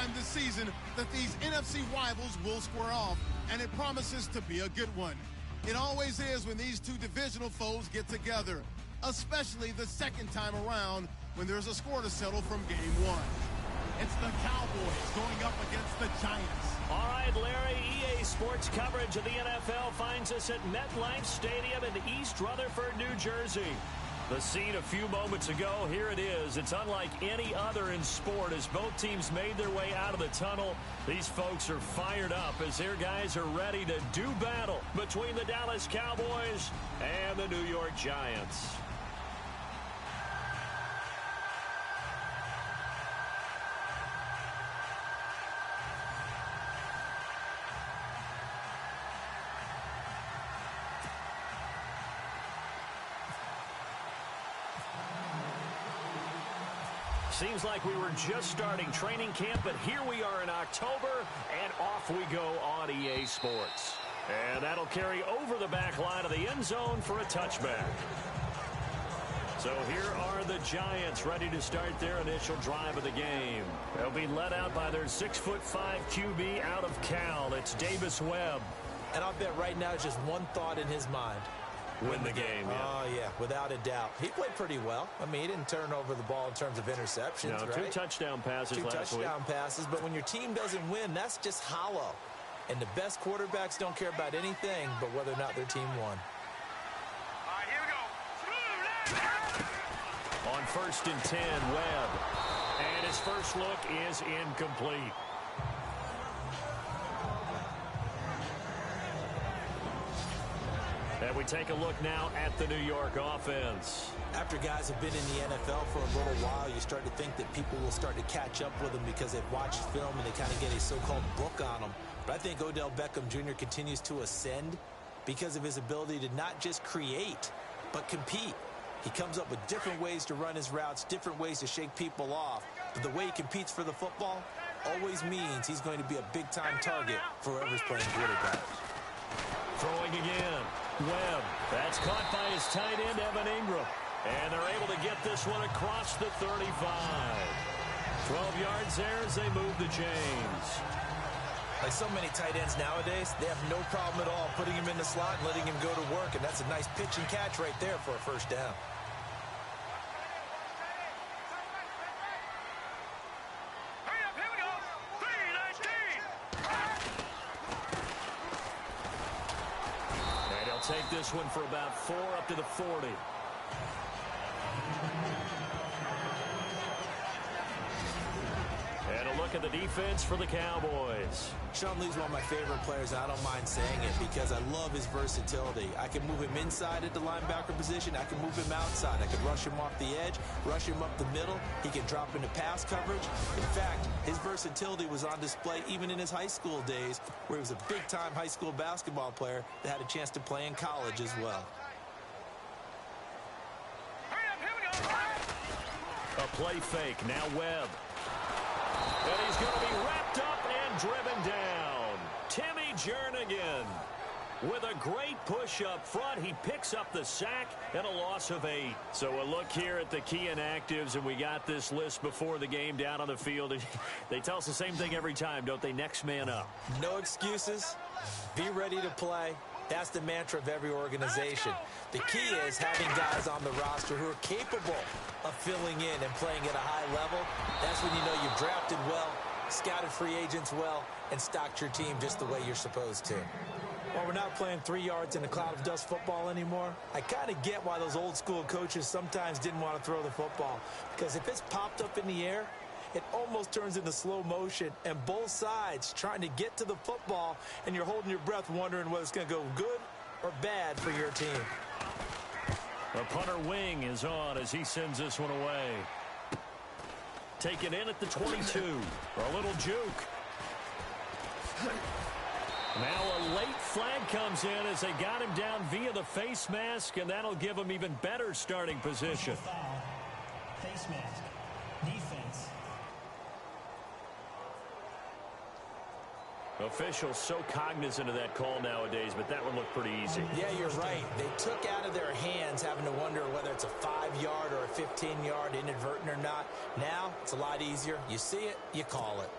time this season that these NFC rivals will square off, and it promises to be a good one. It always is when these two divisional foes get together, especially the second time around when there's a score to settle from game one. It's the Cowboys going up against the Giants. All right, Larry, EA Sports coverage of the NFL finds us at MetLife Stadium in East Rutherford, New Jersey. The scene a few moments ago, here it is. It's unlike any other in sport as both teams made their way out of the tunnel. These folks are fired up as their guys are ready to do battle between the Dallas Cowboys and the New York Giants. Seems like we were just starting training camp, but here we are in October, and off we go on EA Sports. And that'll carry over the back line of the end zone for a touchback. So here are the Giants ready to start their initial drive of the game. They'll be led out by their 6'5" QB out of Cal. It's Davis Webb. And I'll bet right now it's just one thought in his mind. Win the game, yeah. Oh, yeah, without a doubt. He played pretty well. I mean, he didn't turn over the ball in terms of interceptions, no, right? 2 touchdown passes last week. 2 touchdown passes, but when your team doesn't win, that's just hollow. And the best quarterbacks don't care about anything but whether or not their team won. All right, here we go. On 1st and 10, Webb. And his first look is incomplete. And we take a look now at the New York offense. After guys have been in the NFL for a little while, you start to think that people will start to catch up with them because they've watched film and they kind of get a so-called book on them. But I think Odell Beckham Jr. continues to ascend because of his ability to not just create, but compete. He comes up with different ways to run his routes, different ways to shake people off. But the way he competes for the football always means he's going to be a big-time target for whoever's playing quarterback. Throwing again. Webb. That's caught by his tight end, Evan Ingram. And they're able to get this one across the 35. 12 yards there as they move the chains. Like so many tight ends nowadays, they have no problem at all putting him in the slot and letting him go to work. And that's a nice pitch and catch right there for a first down. Take this one for about 4 up to the 40. And a look at the defense for the Cowboys. Sean Lee's one of my favorite players, and I don't mind saying it because I love his versatility. I can move him inside at the linebacker position. I can move him outside. I can rush him off the edge, rush him up the middle. He can drop into pass coverage. In fact, his versatility was on display even in his high school days, where he was a big-time high school basketball player that had a chance to play in college as well. A play fake. Now Webb. And he's going to be wrapped up and driven down. Timmy Jernigan with a great push up front. He picks up the sack and a loss of 8. So a look here at the key inactives, and we got this list before the game down on the field. They tell us the same thing every time, don't they? Next man up. No excuses. Be ready to play. That's the mantra of every organization. The key is having guys on the roster who are capable of filling in and playing at a high level. That's when you know you've drafted well, scouted free agents well, and stocked your team just the way you're supposed to. While we're not playing 3 yards in a cloud of dust football anymore, I kind of get why those old school coaches sometimes didn't want to throw the football. Because if it's popped up in the air, it almost turns into slow motion, and both sides trying to get to the football, and you're holding your breath wondering whether it's going to go good or bad for your team. The punter wing is on as he sends this one away. Taken in at the 22. A little juke. Now a late flag comes in as they got him down via the face mask, and that'll give him even better starting position. Face mask. Defense. Officials so cognizant of that call nowadays, but that one looked pretty easy. Yeah, you're right. They took out of their hands having to wonder whether it's a 5-yard or a 15-yard inadvertent or not. Now, it's a lot easier. You see it, you call it.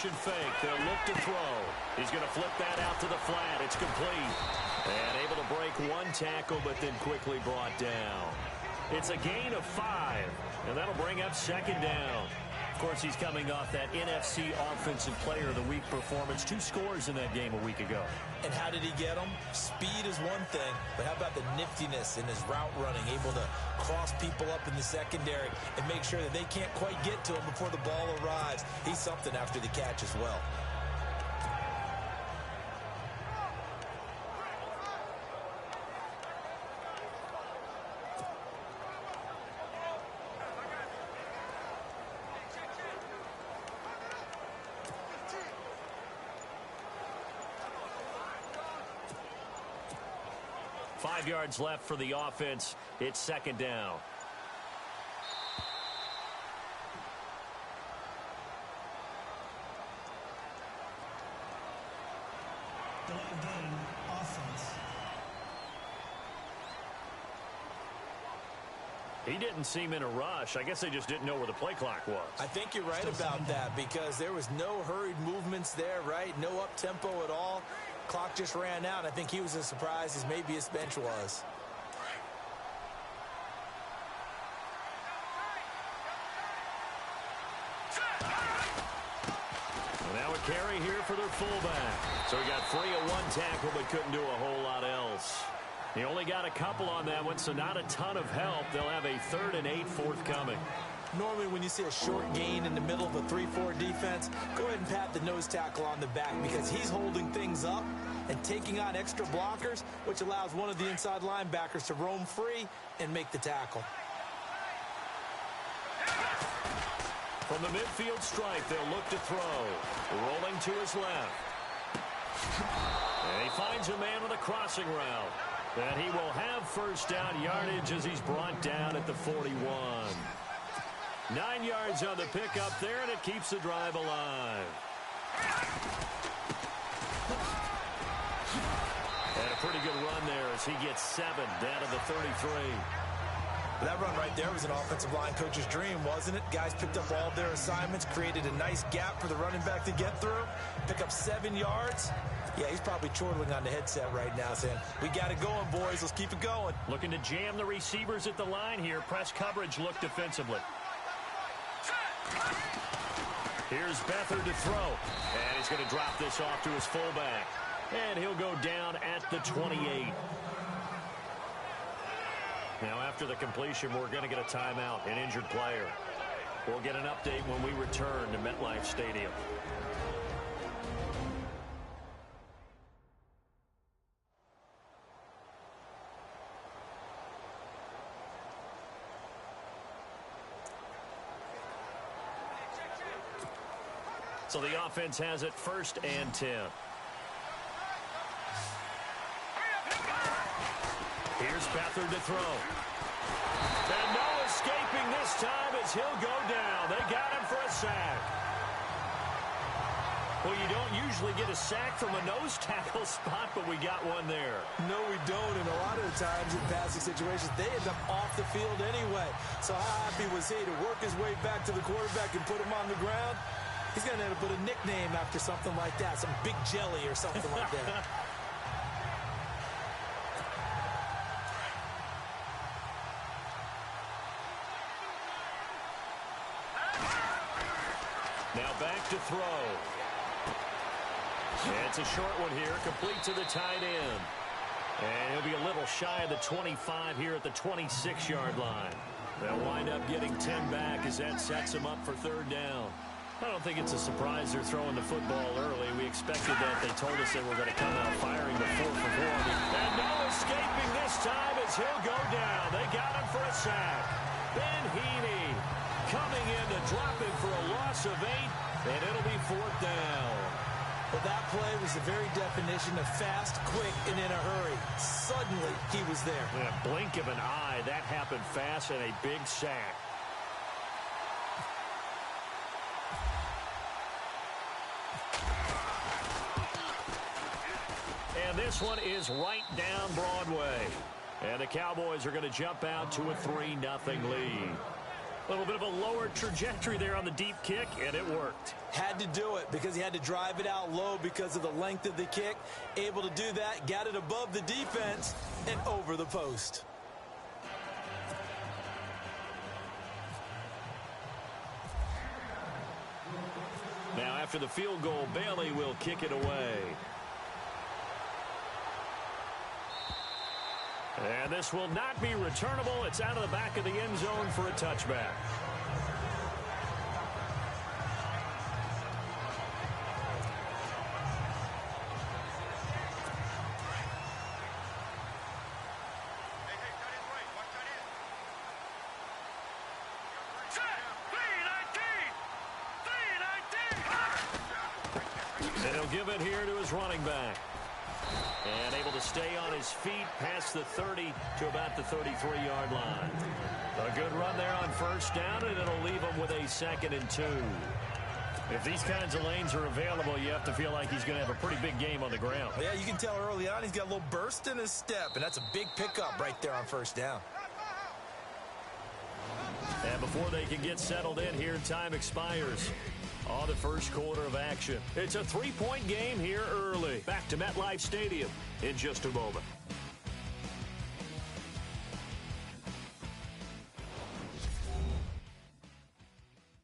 Motion fake. They'll look to throw. He's going to flip that out to the flat. It's complete. And able to break one tackle, but then quickly brought down. It's a gain of 5, and that'll bring up second down. Of course, he's coming off that NFC Offensive Player of the Week performance. 2 scores in that game a week ago. And how did he get them? Speed is one thing, but how about the niftiness in his route running, able to cross people up in the secondary and make sure that they can't quite get to him before the ball arrives. He's something after the catch as well. Five yards left for the offense. It's second down. Delay of game, offense. He didn't seem in a rush. I guess they just didn't know where the play clock was. I think you're right about that because there was no hurried movements there, right? No up-tempo at all. Clock just ran out. I think he was as surprised as maybe his bench was. Now a carry here for their fullback. So he got free of one tackle but couldn't do a whole lot else. He only got a couple on that one, so not a ton of help. They'll have a 3rd and 8 forthcoming. Normally when you see a short gain in the middle of a 3-4 defense, go ahead and pat the nose tackle on the back because he's holding things up and taking on extra blockers, which allows one of the inside linebackers to roam free and make the tackle. From the midfield stripe, they'll look to throw. Rolling to his left. And he finds a man with a crossing route. And he will have first down yardage as he's brought down at the 41. 9 yards on the pickup there, and it keeps the drive alive. And a pretty good run there as he gets 7 down to the 33. That run right there was an offensive line coach's dream, wasn't it? Guys picked up all their assignments, created a nice gap for the running back to get through, pick up 7 yards. Yeah, he's probably chortling on the headset right now saying, we got it going, boys. Let's keep it going. Looking to jam the receivers at the line here. Press coverage look defensively. Here's Beathard to throw. And he's going to drop this off to his fullback. And he'll go down at the 28. Now, after the completion, we're going to get a timeout, an injured player. We'll get an update when we return to MetLife Stadium. So the offense has it 1st and 10. Here's Beathard to throw. And no escaping this time as he'll go down. They got him for a sack. Well, you don't usually get a sack from a nose tackle spot, but we got one there. No, we don't. And a lot of the times in passing situations, they end up off the field anyway. So how happy was he to work his way back to the quarterback and put him on the ground? He's going to end up with a nickname after something like that, some Big Jelly or something like that. Now back to throw. And it's a short one here, complete to the tight end. And he'll be a little shy of the 25 here at the 26-yard line. They'll wind up getting 10 back as that sets him up for 3rd down. I don't think it's a surprise they're throwing the football early. We expected that. They told us they were going to come out firing before for 4. And no escaping this time as he'll go down. They got him for a sack. Ben Heaney coming in to drop him for a loss of 8, and it'll be 4th down. Well, that play was the very definition of fast, quick, and in a hurry. Suddenly, he was there. In a blink of an eye, that happened fast and a big sack. And this one is right down Broadway. And the Cowboys are going to jump out to a 3-0 lead. A little bit of a lower trajectory there on the deep kick, and it worked. Had to do it because he had to drive it out low because of the length of the kick. Able to do that, got it above the defense and over the post. Now after the field goal, Bailey will kick it away. And this will not be returnable. It's out of the back of the end zone for a touchback. And he'll give it here to his running back. And able to stay on his feet past the 30 to about the 33-yard line. A good run there on first down, and it'll leave him with a 2nd and 2. If these kinds of lanes are available, you have to feel like he's going to have a pretty big game on the ground. Yeah, you can tell early on he's got a little burst in his step, and that's a big pickup right there on first down. And before they can get settled in here, time expires on the first quarter of action. It's a 3-point game here early. Back to MetLife Stadium in just a moment.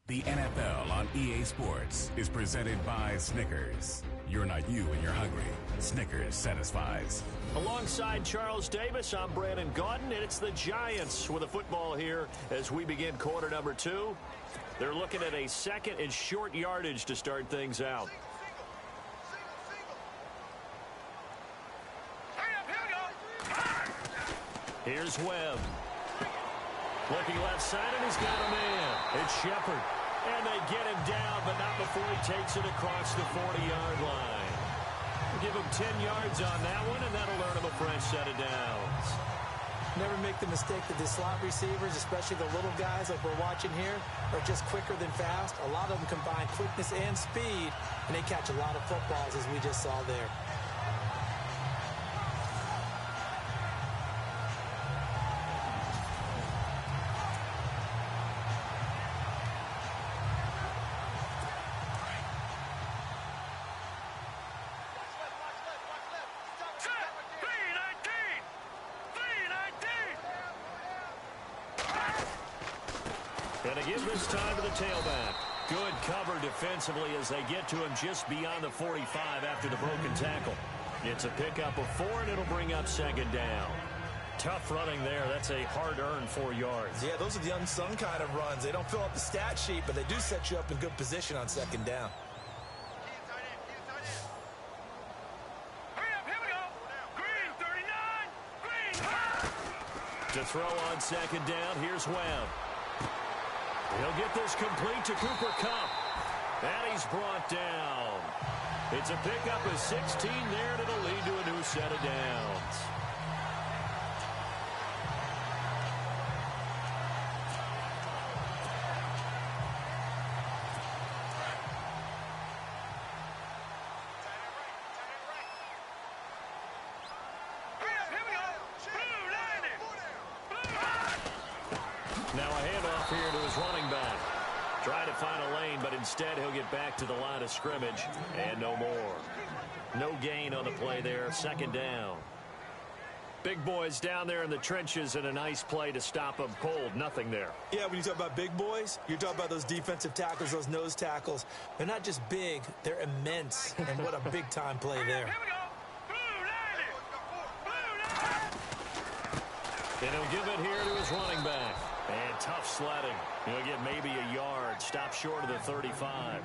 The NFL on EA Sports is presented by Snickers. You're not you when you're hungry. Snickers satisfies. Alongside Charles Davis, I'm Brandon Gaudin, and it's the Giants with a football here as we begin quarter number 2. They're looking at a 2nd and short yardage to start things out. Here's Webb. Looking left side, and he's got a man. It's Shepard. And they get him down, but not before he takes it across the 40-yard line. Give him 10 yards on that one, and that'll earn him a fresh set of downs. Never make the mistake that the slot receivers, especially the little guys like we're watching here, are just quicker than fast. A lot of them combine quickness and speed, and they catch a lot of footballs, as we just saw there. And again this time to the tailback. Good cover defensively as they get to him just beyond the 45 after the broken tackle. It's a pickup of 4, and it'll bring up 2nd down. Tough running there. That's a hard-earned 4 yards. Yeah, those are the unsung kind of runs. They don't fill up the stat sheet, but they do set you up in good position on 2nd down. To throw on 2nd down, here's Webb. He'll get this complete to Cooper Kupp. And he's brought down. It's a pickup of 16 there, and it'll lead to a new set of downs. Now a handoff here to his running back. Trying to find a lane, but instead he'll get back to the line of scrimmage, and no more. No gain on the play there, 2nd down. Big boys down there in the trenches, and a nice play to stop them cold. Nothing there. Yeah, when you talk about big boys, you're talking about those defensive tackles, those nose tackles. They're not just big, they're immense, and what a big-time play there. And he'll give it here to his running back. And tough sledding. He'll get maybe a yard. Stop short of the 35.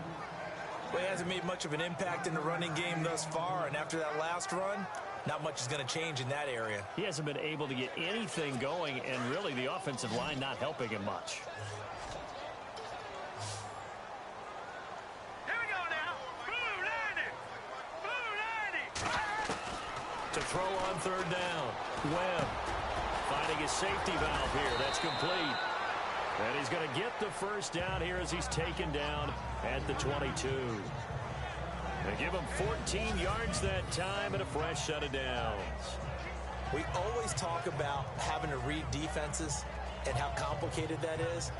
Well, he hasn't made much of an impact in the running game thus far, and after that last run, not much is going to change in that area. He hasn't been able to get anything going, and really the offensive line not helping him much. Here we go now. Blue 90. Blue 90. To throw on 3rd down. Webb finding a safety valve here. That's complete. And he's going to get the first down here as he's taken down at the 22. They give him 14 yards that time and a fresh set of downs. We always talk about having to read defenses and how complicated that is.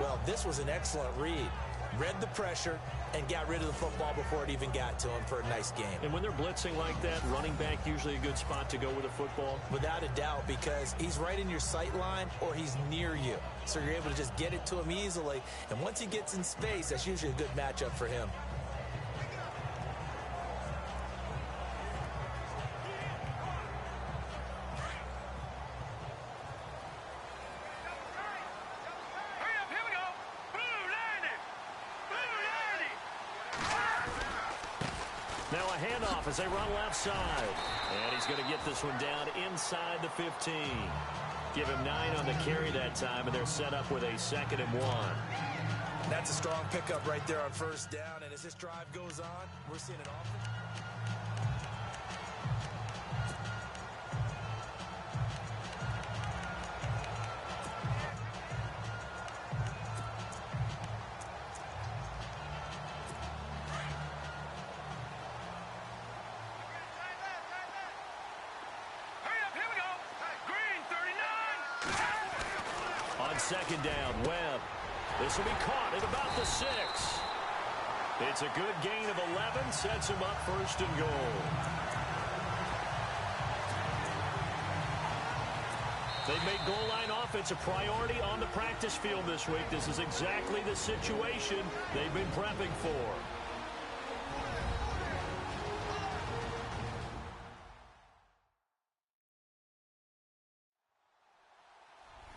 Well, this was an excellent read. Read the pressure and got rid of the football before it even got to him for a nice game. And when they're blitzing like that, running back usually a good spot to go with a football? Without a doubt, because he's right in your sight line or he's near you. So you're able to just get it to him easily. And once he gets in space, that's usually a good matchup for him. Now a handoff as they run left side. And he's going to get this one down inside the 15. Give him 9 on the carry that time, and they're set up with a 2nd and 1. That's a strong pickup right there on first down. And as this drive goes on, we're seeing it often. Second down, Webb. This will be caught at about the 6. It's a good gain of 11, sets him up 1st and goal. They've made goal line offense a priority on the practice field this week. This is exactly the situation they've been prepping for.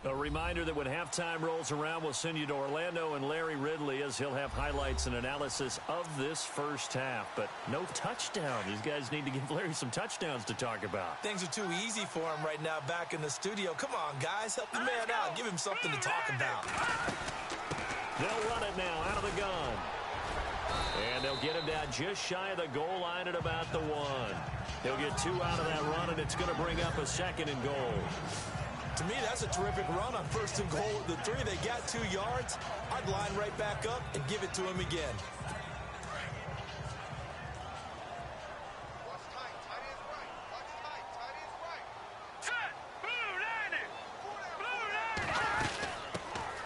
A reminder that when halftime rolls around, we'll send you to Orlando and Larry Ridley as he'll have highlights and analysis of this first half. But no touchdown. These guys need to give Larry some touchdowns to talk about. Things are too easy for him right now back in the studio. Come on, guys. Help the man out. Give him something to talk about. They'll run it now out of the gun. And they'll get him down just shy of the goal line at about the 1. He'll get 2 out of that run, and it's going to bring up a 2nd and goal. To me, that's a terrific run on 1st and goal at the 3. They got 2 yards. I'd line right back up and give it to him again.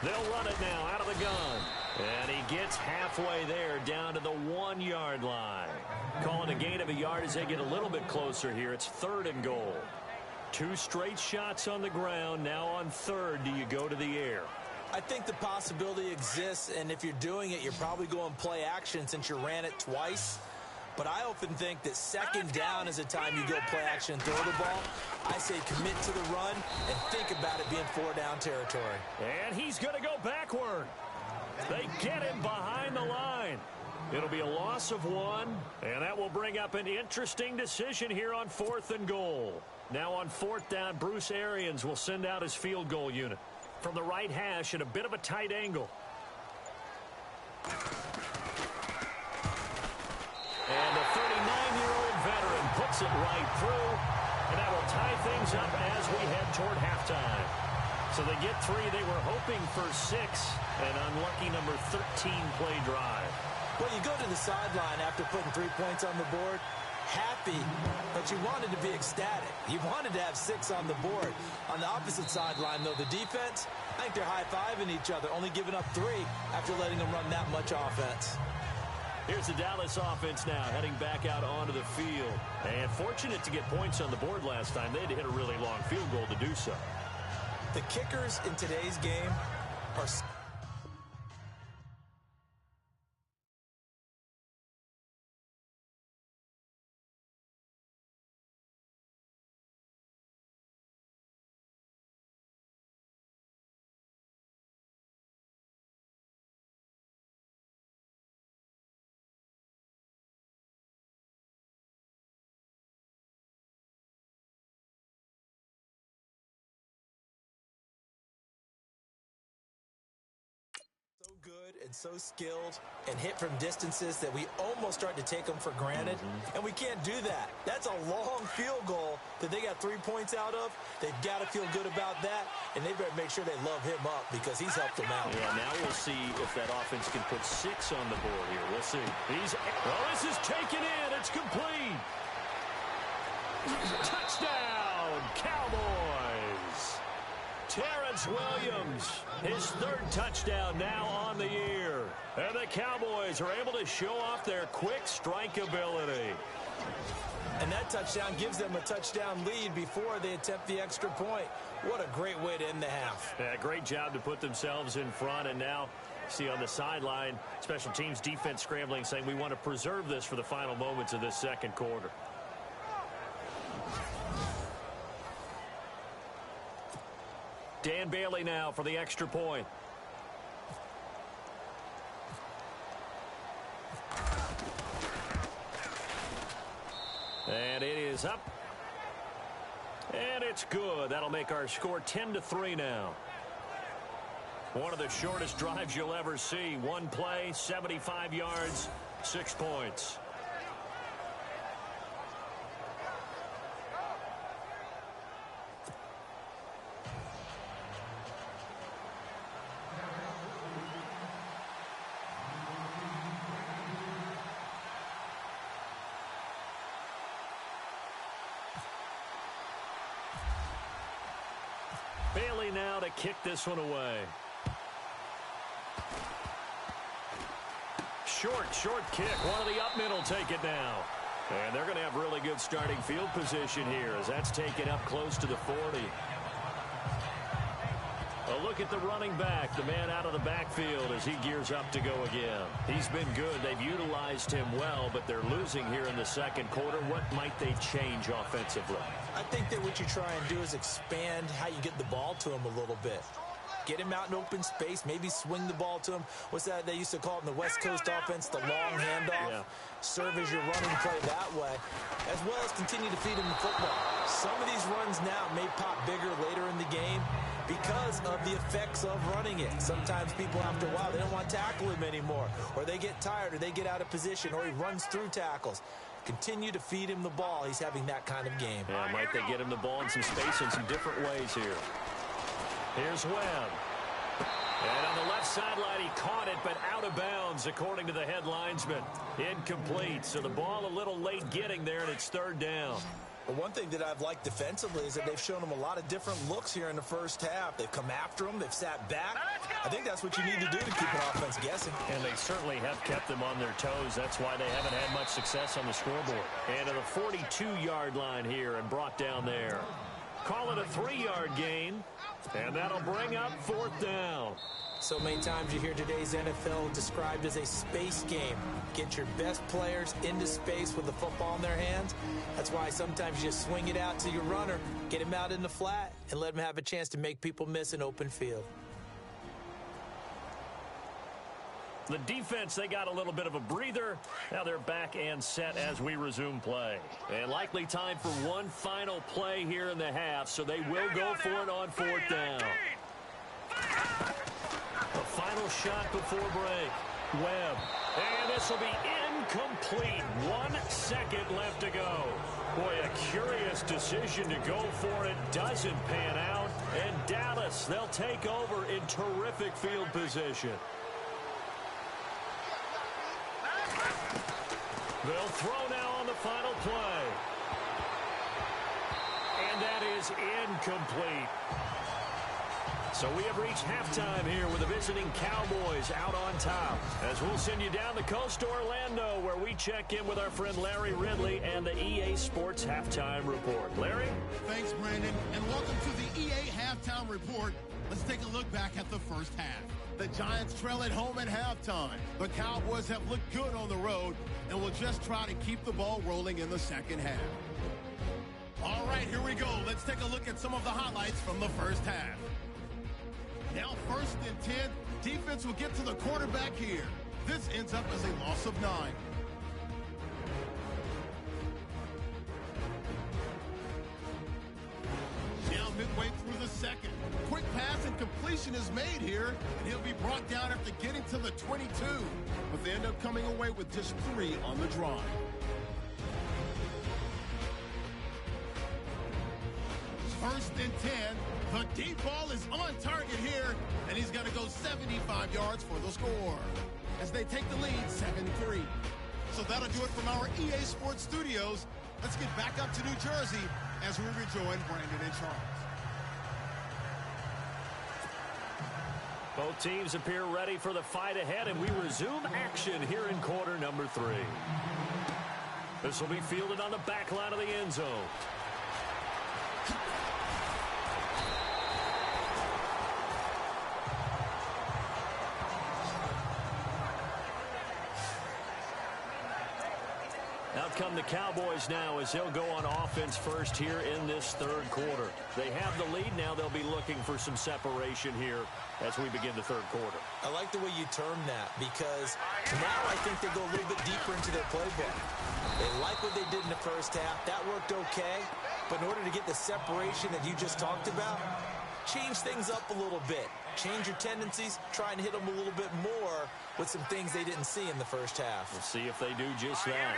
They'll run it now out of the gun. And he gets halfway there down to the 1-yard line. Calling a gain of a yard as they get a little bit closer here. It's 3rd and goal. 2 straight shots on the ground. Now on 3rd, do you go to the air? I think the possibility exists, and if you're doing it, you're probably going play action since you ran it twice. But I often think that 2nd down is the time you go play action and throw the ball. I say commit to the run and think about it being 4-down territory. And he's going to go backward. They get him behind the line. It'll be a loss of 1, and that will bring up an interesting decision here on 4th and goal. Now on 4th down, Bruce Arians will send out his field goal unit from the right hash at a bit of a tight angle. And the 39-year-old veteran puts it right through, and that will tie things up as we head toward halftime. So they get 3. They were hoping for 6, an unlucky number 13 play drive. Well, you go to the sideline after putting 3 points on the board, happy, but you wanted to be ecstatic. You wanted to have 6 on the board. On the opposite sideline, though, the defense, I think they're high-fiving each other, only giving up 3 after letting them run that much offense. Here's the Dallas offense now heading back out onto the field. And fortunate to get points on the board last time. They had to hit a really long field goal to do so. The kickers in today's game are... good and so skilled and hit from distances that we almost start to take them for granted. And we can't do that. That's a long field goal that they got 3 points out of. They've got to feel good about that, and they better make sure they love him up because he's helped them out. Yeah, now we'll see if that offense can put 6 on the board here. We'll see. This is taken in. It's complete. Touchdown, Cowboys. Terrence Vince Williams, his third touchdown now on the year. And the Cowboys are able to show off their quick strike ability. And that touchdown gives them a touchdown lead before they attempt the extra point. What a great way to end the half. Yeah, great job to put themselves in front. And now, see on the sideline, special teams defense scrambling, saying we want to preserve this for the final moments of this second quarter. Dan Bailey now for the extra point. And it is up. And it's good. That'll make our score 10-3 now. One of the shortest drives you'll ever see. One play, 75 yards, 6 points. Bailey now to kick this one away. Short kick. One of the up men will take it now. And they're going to have really good starting field position here as that's taken up close to the 40. A look at the running back, the man out of the backfield as he gears up to go again. He's been good. They've utilized him well, but they're losing here in the second quarter. What might they change offensively? I think that what you try and do is expand how you get the ball to him a little bit. Get him out in open space, maybe swing the ball to him. What's that they used to call it in the West Coast offense, the long handoff? Yeah. Serve as your running play that way, as well as continue to feed him the football. Some of these runs now may pop bigger later in the game because of the effects of running it. Sometimes people, after a while, they don't want to tackle him anymore, or they get tired, or they get out of position, or he runs through tackles. Continue to feed him the ball. He's having that kind of game. Yeah, might they get him the ball in some space in some different ways here. Here's Webb. And on the left sideline, he caught it, but out of bounds, according to the head linesman. Incomplete, so the ball a little late getting there, and it's third down. Well, one thing that I've liked defensively is that they've shown him a lot of different looks here in the first half. They've come after him. They've sat back. I think that's what you need to do to keep an offense guessing. And they certainly have kept them on their toes. That's why they haven't had much success on the scoreboard. And to the 42-yard line here and brought down there. Call it a 3-yard gain, and that'll bring up fourth down. So many times you hear today's NFL described as a space game. Get your best players into space with the football in their hands. That's why sometimes you just swing it out to your runner, get him out in the flat, and let him have a chance to make people miss an open field. The defense, they got a little bit of a breather. Now they're back and set as we resume play. And likely time for one final play here in the half, so they will go for it on fourth down. The final shot before break. Webb. And this will be incomplete. 1 second left to go. Boy, a curious decision to go for it. Doesn't pan out. And Dallas, they'll take over in terrific field position. They'll throw now on the final play. And that is incomplete. So we have reached halftime here with the visiting Cowboys out on top. As we'll send you down the coast to Orlando, where we check in with our friend Larry Ridley and the EA Sports Halftime Report. Larry? Thanks, Brandon, and welcome to the EA Halftime Report. Let's take a look back at the first half. The Giants trail at home at halftime. The Cowboys have looked good on the road and will just try to keep the ball rolling in the second half. All right, here we go. Let's take a look at some of the highlights from the first half. Now 1st and 10, defense will get to the quarterback here. This ends up as a loss of 9. Now midway through the second, quick pass and completion is made here, and he'll be brought down after getting to the 22. But they end up coming away with just 3 on the drive. First and 10. The deep ball is on target here, and he's going to go 75 yards for the score as they take the lead 7-3. So that'll do it from our EA Sports Studios. Let's get back up to New Jersey as we rejoin Brandon and Charles. Both teams appear ready for the fight ahead, and we resume action here in quarter number 3. This will be fielded on the back line of the end zone. Out come the Cowboys now as they'll go on offense first here in this third quarter. They have the lead now. They'll be looking for some separation here as we begin the third quarter. I like the way you term that because now I think they go a little bit deeper into their playbook. They like what they did in the first half. That worked okay. But in order to get the separation that you just talked about, change things up a little bit. Change your tendencies, try and hit them a little bit more with some things they didn't see in the first half. We'll see if they do just that.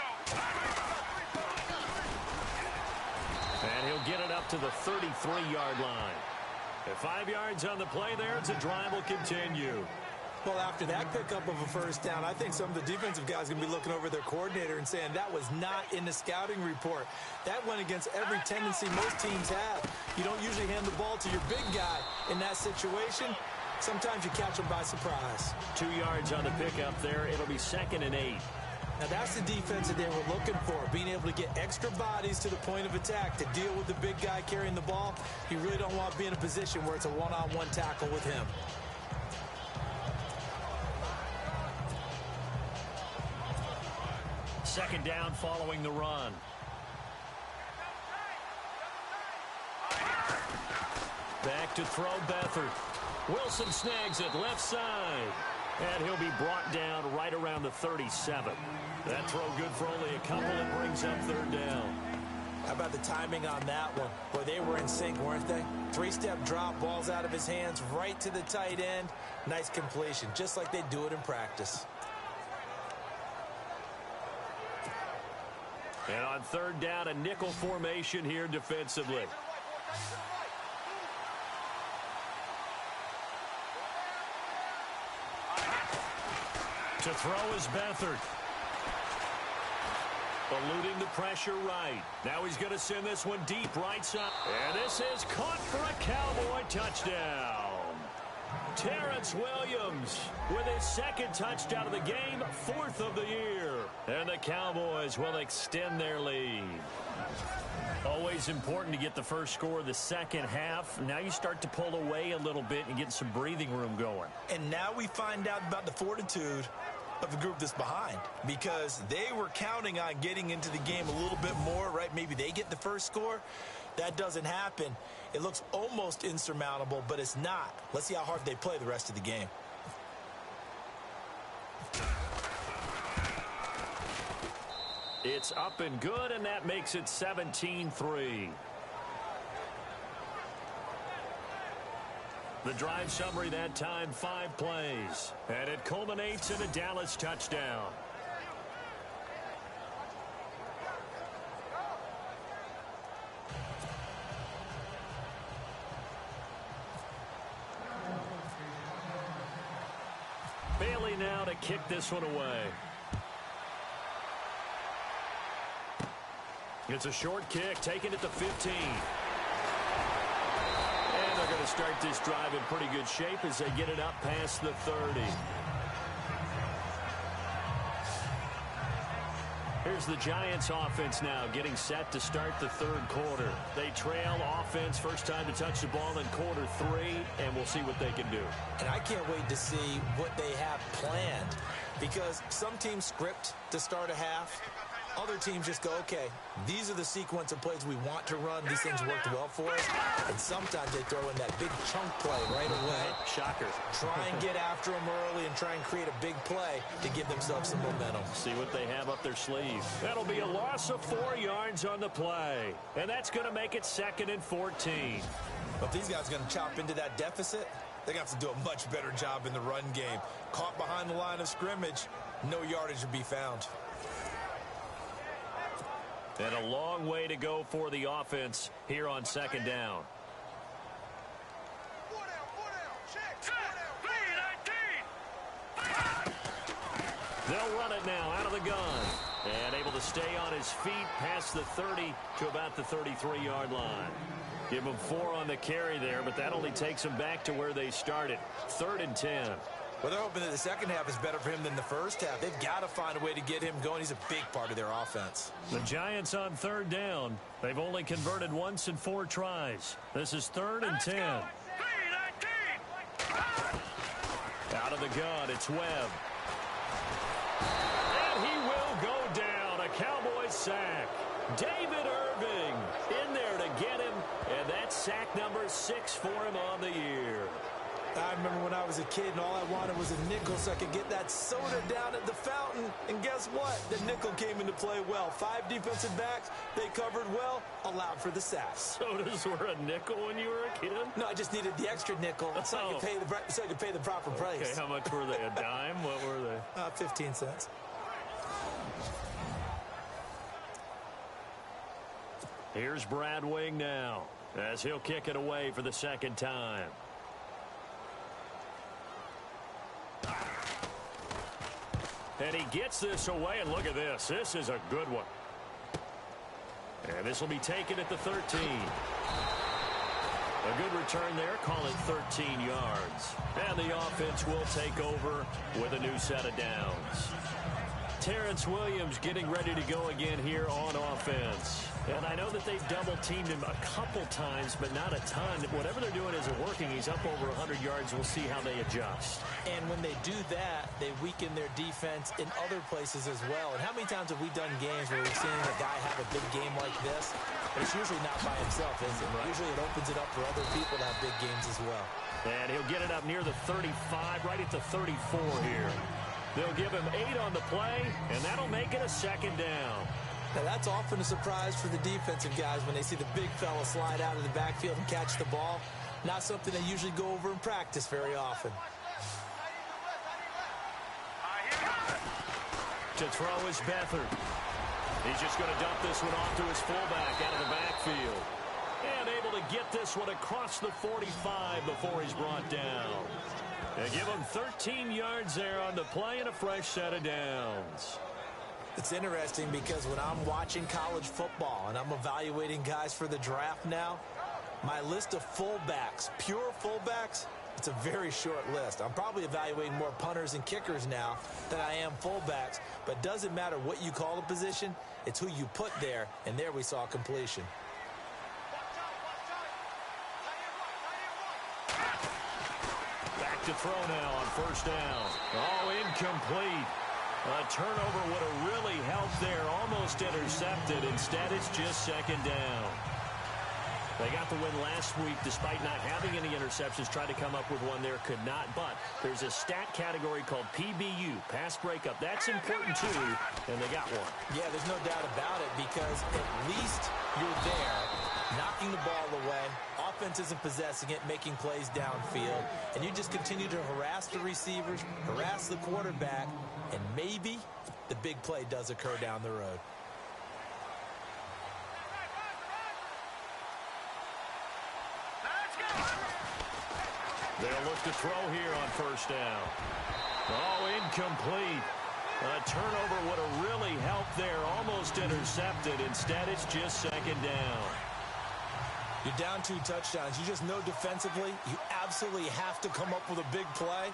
And he'll get it up to the 33-yard line. At 5 yards on the play there, the drive will continue. Well, after that pickup of a first down, I think some of the defensive guys are going to be looking over their coordinator and saying that was not in the scouting report. That went against every tendency most teams have. You don't usually hand the ball to your big guy in that situation. Sometimes you catch them by surprise. 2 yards on the pickup there. It'll be 2nd and 8. Now, that's the defense that they were looking for, being able to get extra bodies to the point of attack to deal with the big guy carrying the ball. You really don't want to be in a position where it's a one-on-one tackle with him. Second down following the run. Back to throw Beathard. Wilson snags it left side. And he'll be brought down right around the 37. That throw good for only a couple and brings up third down. How about the timing on that one? Boy, they were in sync, weren't they? 3-step drop, ball's out of his hands, right to the tight end. Nice completion, just like they do it in practice. And on third down, a nickel formation here defensively. To throw is Beathard. Eluding the pressure right. Now he's going to send this one deep right side. And this is caught for a Cowboy touchdown. Terrence Williams with his second touchdown of the game, 4th of the year. And the Cowboys will extend their lead. Always important to get the first score of the second half. Now you start to pull away a little bit and get some breathing room going. And now we find out about the fortitude of the group that's behind, because they were counting on getting into the game a little bit more, right? Maybe they get the first score. That doesn't happen. It looks almost insurmountable, but it's not. Let's see how hard they play the rest of the game. It's up and good, and that makes it 17-3. The drive summary that time, 5 plays. And it culminates in a Dallas touchdown. Bailey now to kick this one away. It's a short kick, taking it to 15. And they're going to start this drive in pretty good shape as they get it up past the 30. Here's the Giants offense now getting set to start the third quarter. They trail offense, first time to touch the ball in quarter 3, and we'll see what they can do. And I can't wait to see what they have planned, because some teams script to start a half. Other teams just go, okay, these are the sequence of plays we want to run. These things worked well for us. And sometimes they throw in that big chunk play right away. Shocker. Try and get after them early and try and create a big play to give themselves some momentum. See what they have up their sleeve. That'll be a loss of 4 yards on the play. And that's going to make it 2nd and 14. But if these guys are going to chop into that deficit, they're going to have to do a much better job in the run game. Caught behind the line of scrimmage, no yardage to be found. And a long way to go for the offense here on second down. They'll run it now out of the gun. And able to stay on his feet past the 30 to about the 33-yard line. Give him 4 on the carry there, but that only takes them back to where they started. 3rd and 10. Well, they're hoping that the second half is better for him than the first half. They've got to find a way to get him going. He's a big part of their offense. The Giants on 3rd down. They've only converted once in 4 tries. This is 3rd and 10. Out of the gun, it's Webb. And he will go down. A Cowboys sack. David Irving in there to get him. And that's sack number 6 for him on the year. I remember when I was a kid and all I wanted was a nickel so I could get that soda down at the fountain. And guess what? The nickel came into play well. 5 defensive backs, they covered well, allowed for the sacks. Sodas were a nickel when you were a kid? No, I just needed the extra nickel so I could pay the proper price. Okay, how much were they? A dime? What were they? 15 cents. Here's Brad Wing now as he'll kick it away for the second time. And he gets this away, and look at this. This is a good one. And this will be taken at the 13. A good return there. Call it 13 yards. And the offense will take over with a new set of downs. Terrence Williams getting ready to go again here on offense. And I know that they've double-teamed him a couple times, but not a ton. Whatever they're doing isn't working. He's up over 100 yards. We'll see how they adjust. And when they do that, they weaken their defense in other places as well. And how many times have we done games where we've seen a guy have a big game like this? But it's usually not by himself, is it? Right. Usually it opens it up for other people to have big games as well. And he'll get it up near the 35, right at the 34 here. They'll give him 8 on the play, and that'll make it a second down. Now, that's often a surprise for the defensive guys when they see the big fella slide out of the backfield and catch the ball. Not something they usually go over in practice very often. To throw is Beathard. He's just going to dump this one off to his fullback out of the backfield. And able to get this one across the 45 before he's brought down. They give him 13 yards there on the play and a fresh set of downs. It's interesting because when I'm watching college football and I'm evaluating guys for the draft now, my list of fullbacks, pure fullbacks, it's a very short list. I'm probably evaluating more punters and kickers now than I am fullbacks, but it doesn't matter what you call the position, it's who you put there, and there we saw completion. Back to throw now on first down. Oh, incomplete. A turnover would have really helped there. Almost intercepted. Instead, it's just second down. They got the win last week despite not having any interceptions. Tried to come up with one there. Could not. But there's a stat category called PBU, pass breakup. That's important, too, and they got one. Yeah, there's no doubt about it because at least you're there, knocking the ball away. Offense isn't possessing it, making plays downfield. And you just continue to harass the receivers, harass the quarterback, and maybe the big play does occur down the road. They'll look to throw here on first down. Oh, incomplete. A turnover would have really helped there. Almost intercepted. Instead, it's just second down. You're down 2 touchdowns. You just know defensively you absolutely have to come up with a big play.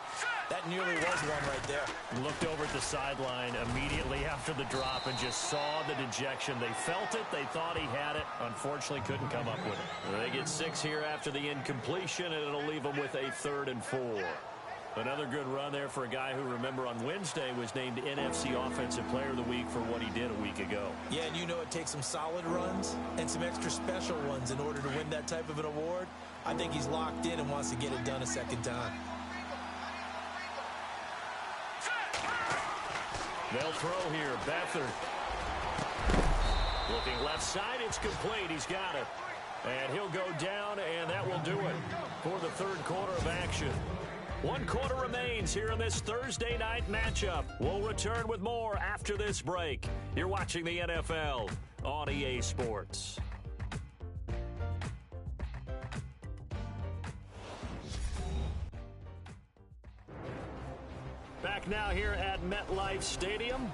That nearly was one right there. Looked over at the sideline immediately after the drop and just saw the dejection. They felt it. They thought he had it. Unfortunately, couldn't come up with it. They get 6 here after the incompletion, and it'll leave them with a 3rd and 4. Another good run there for a guy who, remember, on Wednesday was named NFC Offensive Player of the Week for what he did a week ago. Yeah, and you know it takes some solid runs and some extra special ones in order to win that type of an award. I think he's locked in and wants to get it done a second time. They'll throw here. Beathard. Looking left side. It's complete. He's got it. And he'll go down, and that will do it for the 3rd quarter of action. 1 quarter remains here in this Thursday night matchup. We'll return with more after this break. You're watching the NFL on EA Sports. Back now here at MetLife Stadium.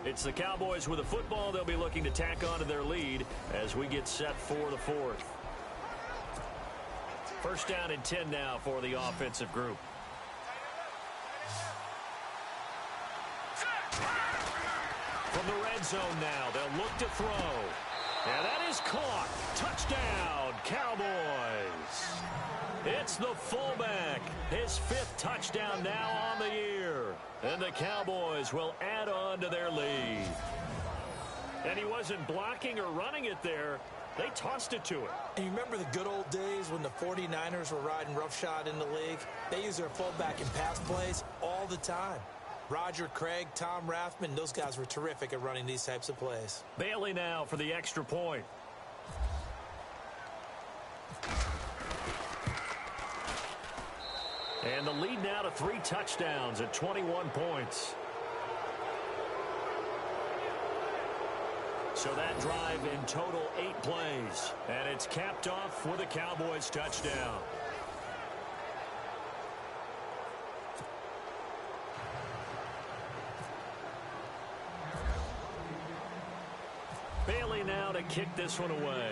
It's the Cowboys with the football. They'll be looking to tack on to their lead as we get set for the fourth. First down and 10 now for the offensive group. From the red zone now, they'll look to throw. And that is caught. Touchdown, Cowboys. It's the fullback. His 5th touchdown now on the year. And the Cowboys will add on to their lead. And he wasn't blocking or running it there. They tossed it to him. And you remember the good old days when the 49ers were riding roughshod in the league? They used their fullback in pass plays all the time. Roger Craig, Tom Rathman, those guys were terrific at running these types of plays. Bailey now for the extra point. And the lead now to 3 touchdowns at 21 points. So that drive in total 8 plays. And it's capped off with a Cowboys touchdown. Bailey now to kick this one away.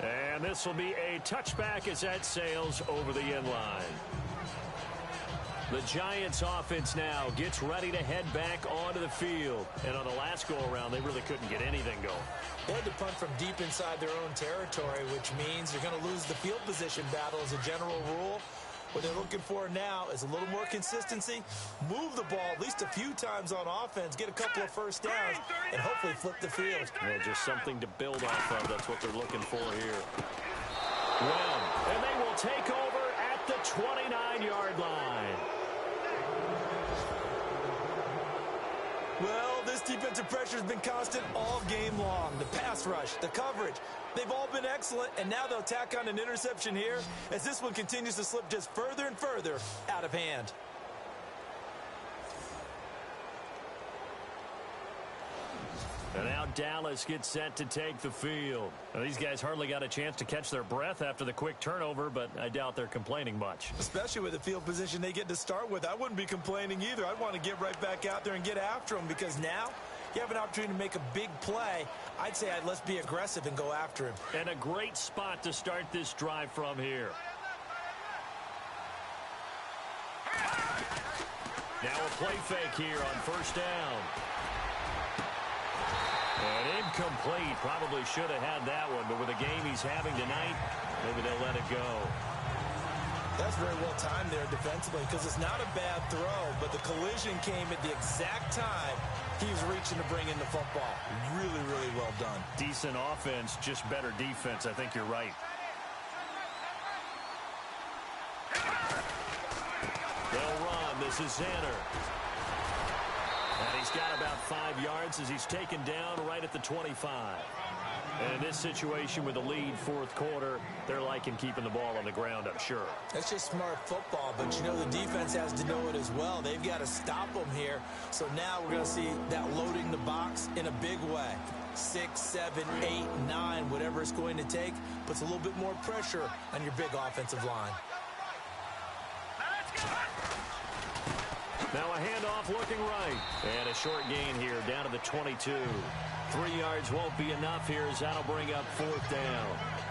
And this will be a touchback as that sails over the end line. The Giants offense now gets ready to head back onto the field. And on the last go-around, they really couldn't get anything going. They had to punt from deep inside their own territory, which means you're going to lose the field position battle as a general rule. What they're looking for now is a little more consistency, move the ball at least a few times on offense, get a couple of first downs, and hopefully flip the field. Yeah, just something to build off of. That's what they're looking for here. Well, and they will take over at the 29-yard line. Well, this defensive pressure has been constant all game long. The pass rush, the coverage, they've all been excellent, and now they'll tack on an interception here as this one continues to slip just further and further out of hand. And now Dallas gets set to take the field. Now, these guys hardly got a chance to catch their breath after the quick turnover, but I doubt they're complaining much. Especially with the field position they get to start with. I wouldn't be complaining either. I'd want to get right back out there and get after them because now you have an opportunity to make a big play. I'd say let's be aggressive and go after him. And a great spot to start this drive from here. Now a play fake here on first down. And incomplete. Probably should have had that one, but with the game he's having tonight, maybe they'll let it go. That's very well timed there defensively because it's not a bad throw, but the collision came at the exact time he was reaching to bring in the football. Really, really well done. Decent offense, just better defense. I think you're right. They'll run. This is Zanner. And he's got about 5 yards as he's taken down right at the 25. And in this situation with the lead fourth quarter, they're liking keeping the ball on the ground, I'm sure. That's just smart football, but you know the defense has to know it as well. They've got to stop them here. So now we're going to see that loading the box in a big way. 6, 7, 8, 9, whatever it's going to take, puts a little bit more pressure on your big offensive line. Now a handoff looking right. And a short gain here down to the 22. 3 yards won't be enough here as that'll bring up fourth down.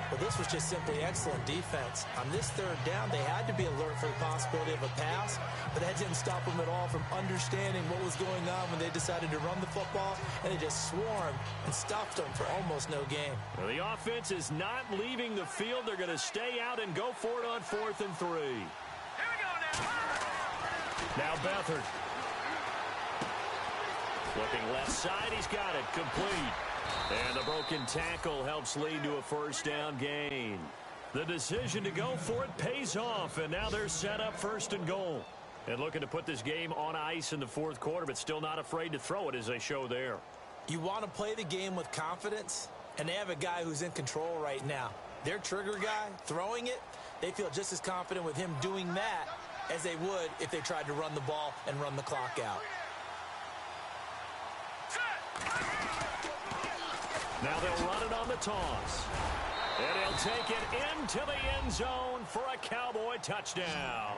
Well, this was just simply excellent defense. On this third down, they had to be alert for the possibility of a pass, but that didn't stop them at all from understanding what was going on when they decided to run the football, and they just swarmed and stuffed them for almost no gain. Well, the offense is not leaving the field. They're going to stay out and go for it on 4th and 3. Here we go now. Now Beathard. Looking left side, he's got it. Complete. And the broken tackle helps lead to a first down gain. The decision to go for it pays off, and now they're set up 1st and goal. And looking to put this game on ice in the fourth quarter, but still not afraid to throw it as they show there. You want to play the game with confidence, and they have a guy who's in control right now. Their trigger guy, throwing it, they feel just as confident with him doing that as they would if they tried to run the ball and run the clock out. Now they'll run it on the toss. And he'll take it into the end zone for a Cowboy touchdown.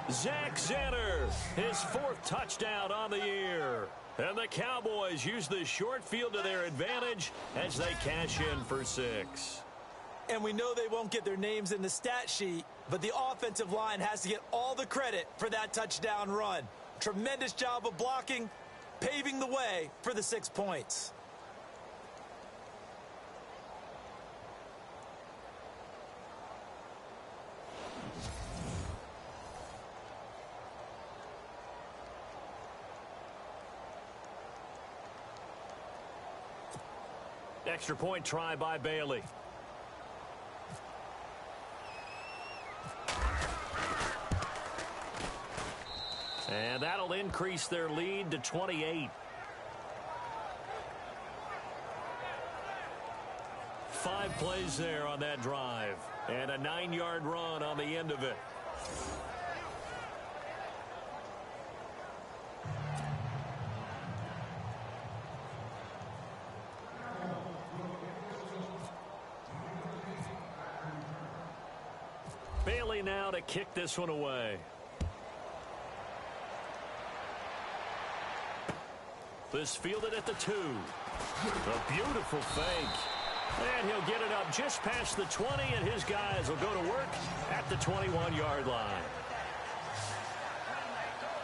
Zach Zenner, his 4th touchdown on the year. And the Cowboys use the short field to their advantage as they cash in for 6. And we know they won't get their names in the stat sheet, but the offensive line has to get all the credit for that touchdown run. Tremendous job of blocking, paving the way for the 6 points. Extra point try by Bailey. And that'll increase their lead to 28. 5 plays there on that drive. And a 9-yard run on the end of it. Bailey now to kick this one away. This fielded at the 2. A beautiful fake. And he'll get it up just past the 20, and his guys will go to work at the 21-yard line.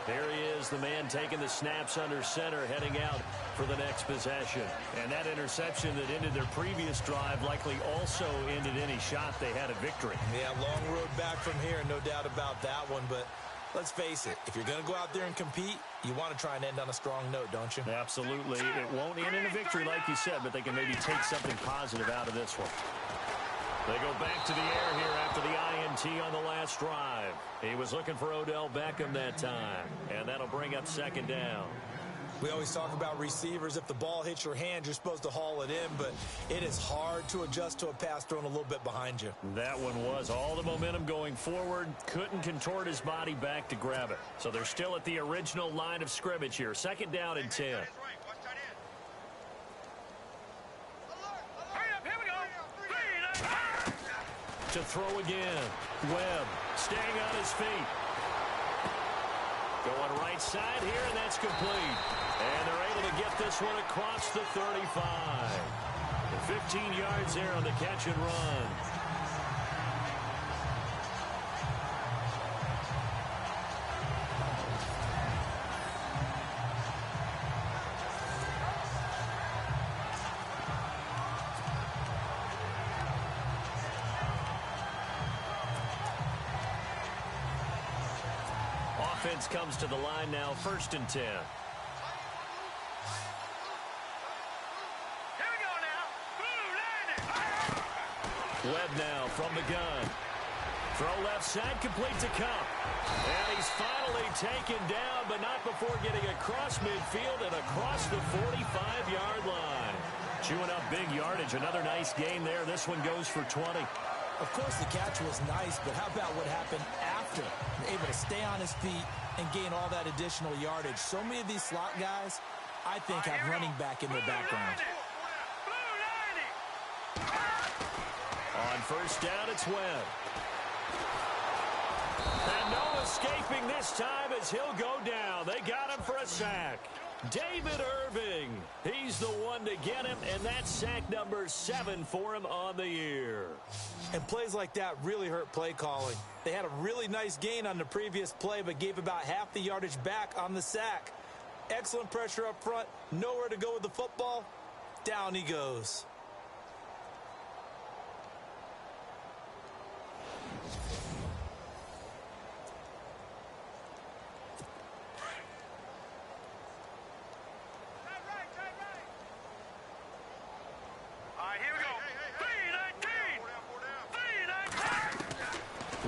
There he is, the man taking the snaps under center, heading out for the next possession. And that interception that ended their previous drive likely also ended any shot they had at victory. Yeah, long road back from here, no doubt about that one. But let's face it, if you're going to go out there and compete, you want to try and end on a strong note, don't you? Absolutely. It won't end in a victory like you said, but they can maybe take something positive out of this one. They go back to the air here after the INT on the last drive. He was looking for Odell Beckham that time, and that'll bring up 2nd down. We always talk about receivers. If the ball hits your hand, you're supposed to haul it in, but it is hard to adjust to a pass thrown a little bit behind you. That one was all the momentum going forward. Couldn't contort his body back to grab it. So they're still at the original line of scrimmage here. 2nd down and 10. To throw again. Webb staying on his feet. Going right side here, and that's complete. And they're able to get this one across the 35. 15 yards there on the catch and run. Offense comes to the line now, 1st and 10. Here we go now. Webb now from the gun. Throw left side, complete to Cup. And he's finally taken down, but not before getting across midfield and across the 45-yard line. Chewing up big yardage. Another nice gain there. This one goes for 20. Of course, the catch was nice, but how about what happened after? Able to stay on his feet and gain all that additional yardage. So many of these slot guys, I think, have running back in their background. On 1st down, it's Webb. And no escaping this time as he'll go down. They got him for a sack. David Irving, he's the one to get him, and that's sack number 7 for him on the year. And plays like that really hurt play calling. They had a really nice gain on the previous play, but gave about half the yardage back on the sack. Excellent pressure up front, nowhere to go with the football. Down he goes.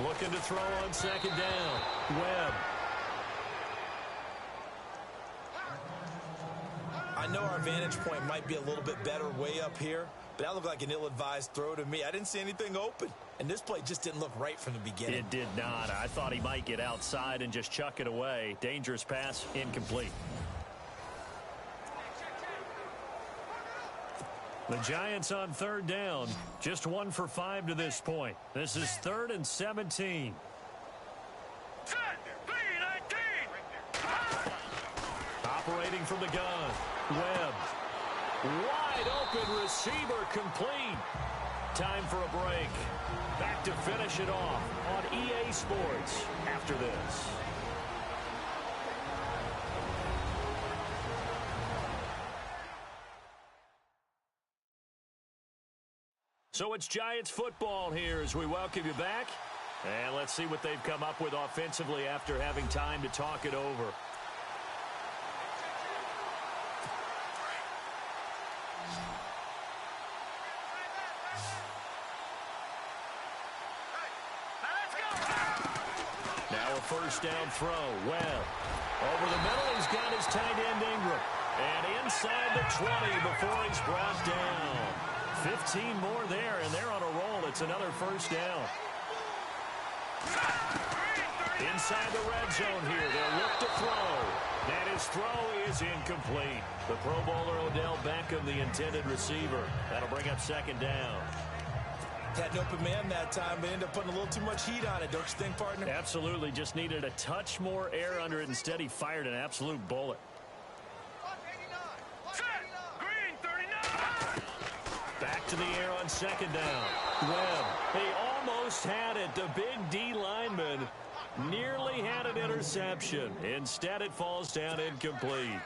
Looking to throw on 2nd down. Webb. I know our vantage point might be a little bit better way up here, but that looked like an ill-advised throw to me. I didn't see anything open, and this play just didn't look right from the beginning. It did not. I thought he might get outside and just chuck it away. Dangerous pass, incomplete. The Giants on 3rd down, just 1 for 5 to this point. This is 3rd and 17. Set, looking from the gun. Webb. Wide open receiver complete. Time for a break. Back to finish it off on EA Sports after this. So it's Giants football here as we welcome you back. And let's see what they've come up with offensively after having time to talk it over. Now a first down throw. Webb. Over the middle, he's got his tight end Ingram. And inside the 20 before he's brought down. 15 more there, and they're on a roll. It's another first down. Inside the red zone here. They'll look to throw. And his throw is incomplete. The Pro Bowler Odell Beckham, the intended receiver. That'll bring up second down. Had an open man that time, but ended up putting a little too much heat on it, don't you think, partner? Absolutely. Just needed a touch more air under it. Instead, he fired an absolute bullet. Back to the air on second down. Webb. He almost had it. The big D lineman nearly had an interception. Instead, it falls down incomplete.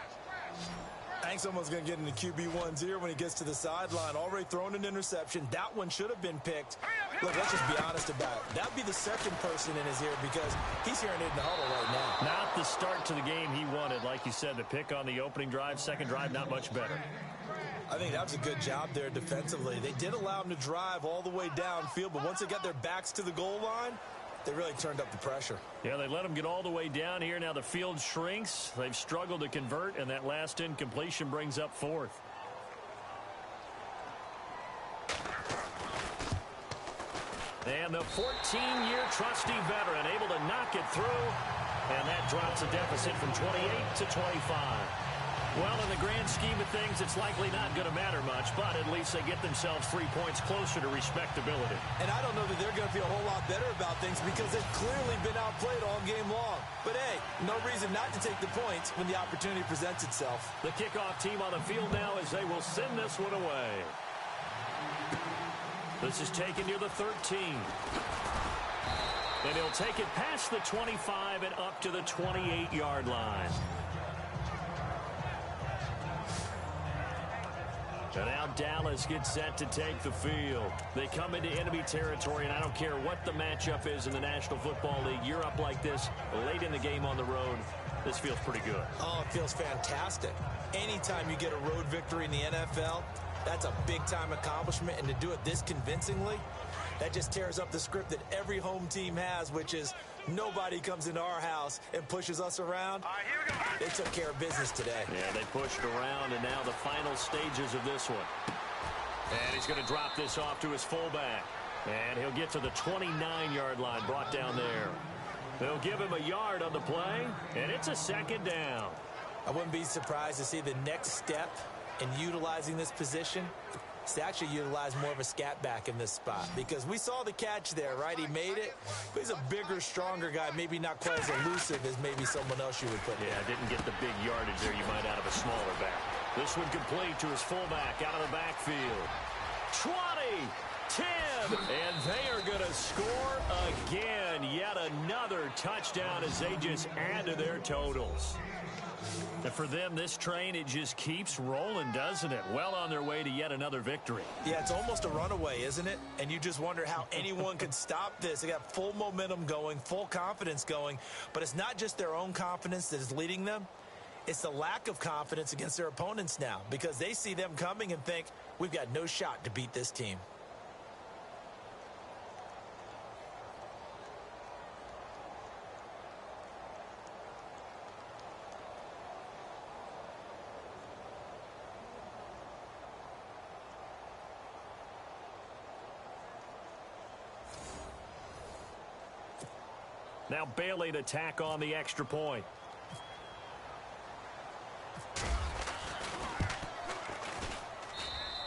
I think someone's going to get into QB1's ear when he gets to the sideline. Already thrown an interception. That one should have been picked. Look, let's just be honest about it. That would be the second person in his ear because he's hearing it in the huddle right now. Not the start to the game he wanted. Like you said, the pick on the opening drive, second drive, not much better. I think that was a good job there defensively. They did allow him to drive all the way downfield, but once they got their backs to the goal line, they really turned up the pressure. Yeah, they let him get all the way down here. Now the field shrinks. They've struggled to convert, and that last incompletion brings up fourth. And the 14-year trusty veteran able to knock it through, and that drops a deficit from 28 to 25. Well, in the grand scheme of things, it's likely not going to matter much, but at least they get themselves 3 points closer to respectability. And I don't know that they're going to feel a whole lot better about things because they've clearly been outplayed all game long. But, hey, no reason not to take the points when the opportunity presents itself. The kickoff team on the field now as they will send this one away. This is taken near the 13. And he'll take it past the 25 and up to the 28-yard line. And now Dallas gets set to take the field. They come into enemy territory, and I don't care what the matchup is in the National Football League. You're up like this late in the game on the road. This feels pretty good. Oh, it feels fantastic. Anytime you get a road victory in the NFL, that's a big-time accomplishment. And to do it this convincingly, that just tears up the script that every home team has, which is nobody comes into our house and pushes us around. They took care of business today. Yeah, they pushed around, and now the final stages of this one. And he's going to drop this off to his fullback. And he'll get to the 29-yard line, brought down there. They'll give him a yard on the play, and it's a second down. I wouldn't be surprised to see the next step in utilizing this position is to actually utilize more of a scat back in this spot, because we saw the catch there, right? He made it, but he's a bigger, stronger guy, maybe not quite as elusive as maybe someone else you would put in. Yeah, didn't get the big yardage there you might out of a smaller back. This one complete to his fullback out of the backfield. 20, 10, and they are going to score again. Yet another touchdown as they just add to their totals. And for them, this train, it just keeps rolling, doesn't it? Well on their way to yet another victory. Yeah, it's almost a runaway, isn't it? And you just wonder how anyone could stop this. They got full momentum going, full confidence going. But it's not just their own confidence that is leading them. It's the lack of confidence against their opponents now, because they see them coming and think, we've got no shot to beat this team. Now Bailey to tack on the extra point.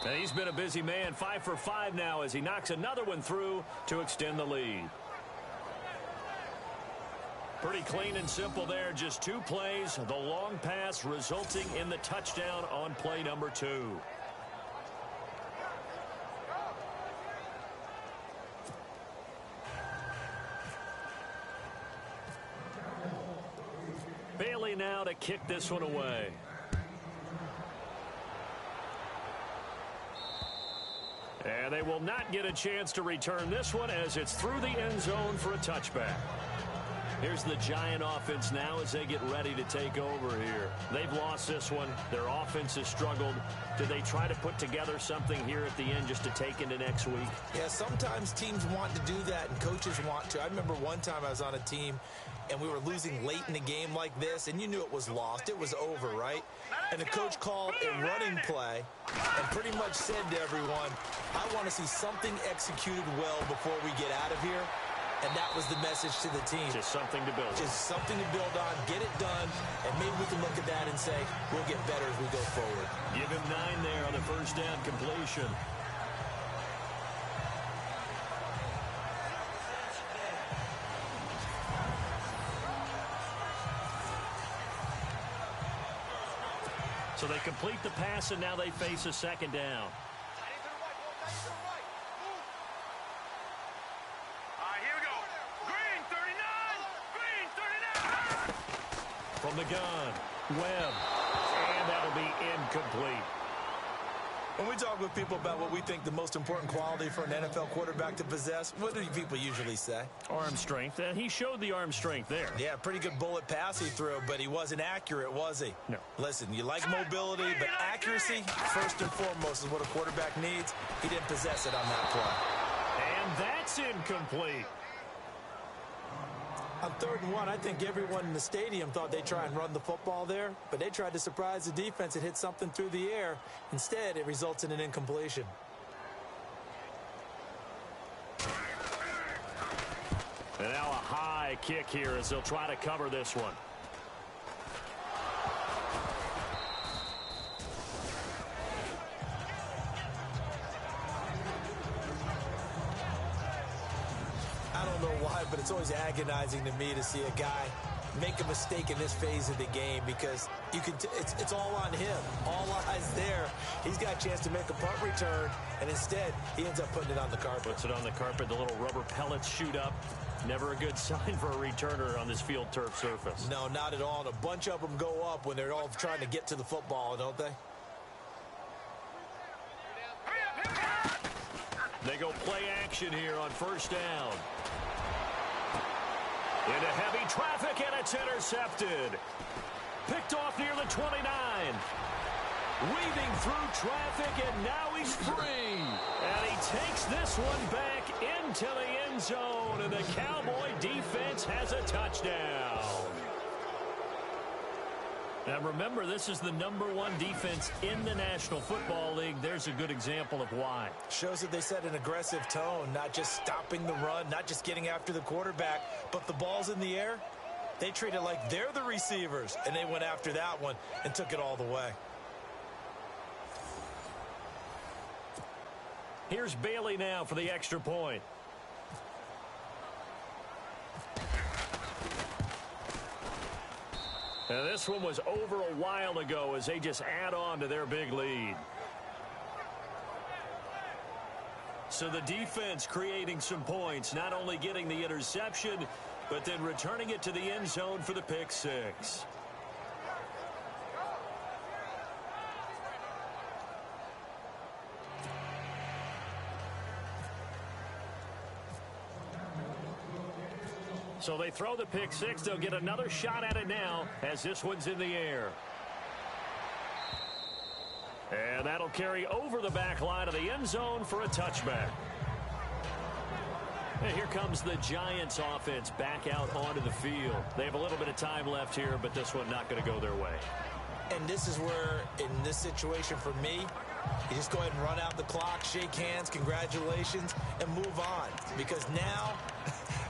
And he's been a busy man, 5 for 5 now as he knocks another one through to extend the lead. Pretty clean and simple there. Just 2 plays. The long pass resulting in the touchdown on play number 2. Bailey now to kick this one away. And they will not get a chance to return this one as it's through the end zone for a touchback. Here's the Giant offense now as they get ready to take over here. They've lost this one. Their offense has struggled. Do they try to put together something here at the end just to take into next week? Yeah, sometimes teams want to do that and coaches want to. I remember one time I was on a team and we were losing late in a game like this, and you knew it was lost. It was over, right? And the coach called a running play and pretty much said to everyone, I want to see something executed well before we get out of here. And that was the message to the team. Just something to build on. Just something to build on, get it done, and maybe we can look at that and say, we'll get better as we go forward. Give him 9 there on the first down completion. So they complete the pass, and now they face a second down. From the gun, Webb, and that'll be incomplete. When we talk with people about what we think the most important quality for an NFL quarterback to possess, what do people usually say? Arm strength, and he showed the arm strength there. Yeah, pretty good bullet pass he threw, but he wasn't accurate, was he? No. Listen, you like mobility, but accuracy, first and foremost, is what a quarterback needs. He didn't possess it on that play. And that's incomplete. On 3rd and 1, I think everyone in the stadium thought they'd try and run the football there, but they tried to surprise the defense and hit something through the air. Instead, it results in an incompletion. And now a high kick here as they'll try to cover this one. I don't know why, but it's always agonizing to me to see a guy make a mistake in this phase of the game because you can it's all on him. All eyes there. He's got a chance to make a punt return, and instead he ends up putting it on the carpet. Puts it on the carpet. The little rubber pellets shoot up. Never a good sign for a returner on this field turf surface. No, not at all. And a bunch of them go up when they're all trying to get to the football, don't they? They go play action here on first down. Into heavy traffic, and it's intercepted. Picked off near the 29. Weaving through traffic, and now he's free. And he takes this one back into the end zone, and the Cowboy defense has a touchdown. Now remember, this is the #1 defense in the National Football League. There's a good example of why. Shows that they set an aggressive tone, not just stopping the run, not just getting after the quarterback, but the ball's in the air. They treat it like they're the receivers, and they went after that one and took it all the way. Here's Bailey now for the extra point. Now this one was over a while ago as they just add on to their big lead. So the defense creating some points, not only getting the interception, but then returning it to the end zone for the pick six. So they throw the pick six. They'll get another shot at it now as this one's in the air. And that'll carry over the back line of the end zone for a touchback. And here comes the Giants offense back out onto the field. They have a little bit of time left here, but this one not going to go their way. And this is where, in this situation for me, you just go ahead and run out the clock, shake hands, congratulations, and move on. Because now,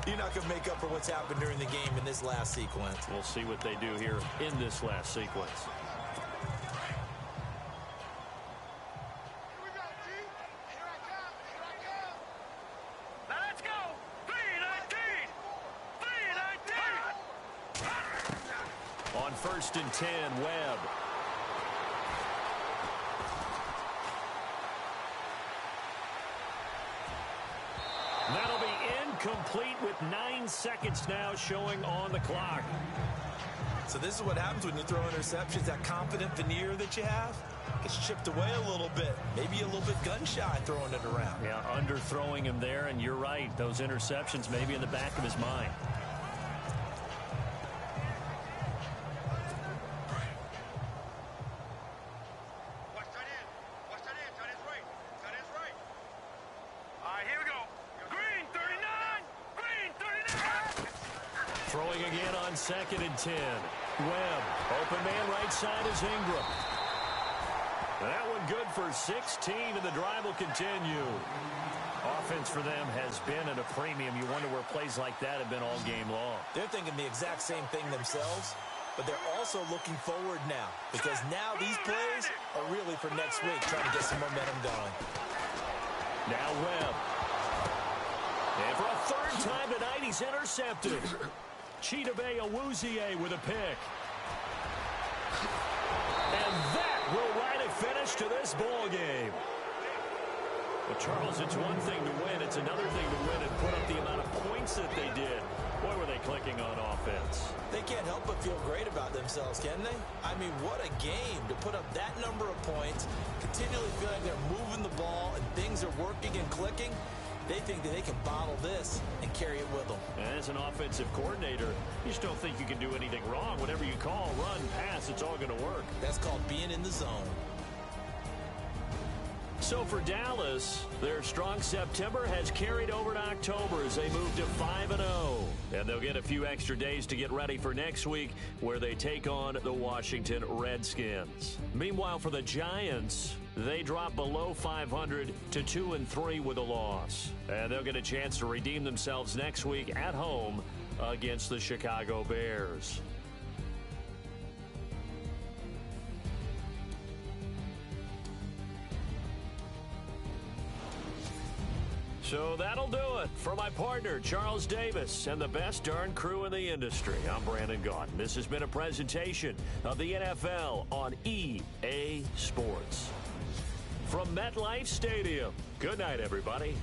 you're not going to make up for what's happened during the game in this last sequence. We'll see what they do here in this last sequence. Now let's go. 319. 319. 1st and 10, Webb. That'll be incomplete with 9 seconds now showing on the clock. So this is what happens when you throw interceptions. That confident veneer that you have gets chipped away a little bit. Maybe a little bit gun-shy throwing it around. Yeah, underthrowing him there, and you're right. Those interceptions may be in the back of his mind. Throwing again on 2nd and 10. Webb, open man right side is Ingram. That one good for 16, and the drive will continue. Offense for them has been at a premium. You wonder where plays like that have been all game long. They're thinking the exact same thing themselves, but they're also looking forward now, because now these plays are really for next week, trying to get some momentum going. Now Webb. And for a 3rd time tonight, he's intercepted. Chidobe Awuzie with a pick. And that will write a finish to this ball game. Well, Charles, it's one thing to win. It's another thing to win and put up the amount of points that they did. Boy, were they clicking on offense. They can't help but feel great about themselves, can they? I mean, what a game to put up that number of points, continually feeling they're moving the ball and things are working and clicking. They think that they can bottle this and carry it with them. And as an offensive coordinator, you just don't think you can do anything wrong. Whatever you call, run, pass, it's all going to work. That's called being in the zone. So for Dallas, their strong September has carried over to October as they move to 5-0. And they'll get a few extra days to get ready for next week, where they take on the Washington Redskins. Meanwhile, for the Giants, they drop below 500 to 2-3 with a loss. And they'll get a chance to redeem themselves next week at home against the Chicago Bears. So that'll do it for my partner, Charles Davis, and the best darn crew in the industry. I'm Brandon Gaudin. This has been a presentation of the NFL on EA Sports. From MetLife Stadium, good night, everybody.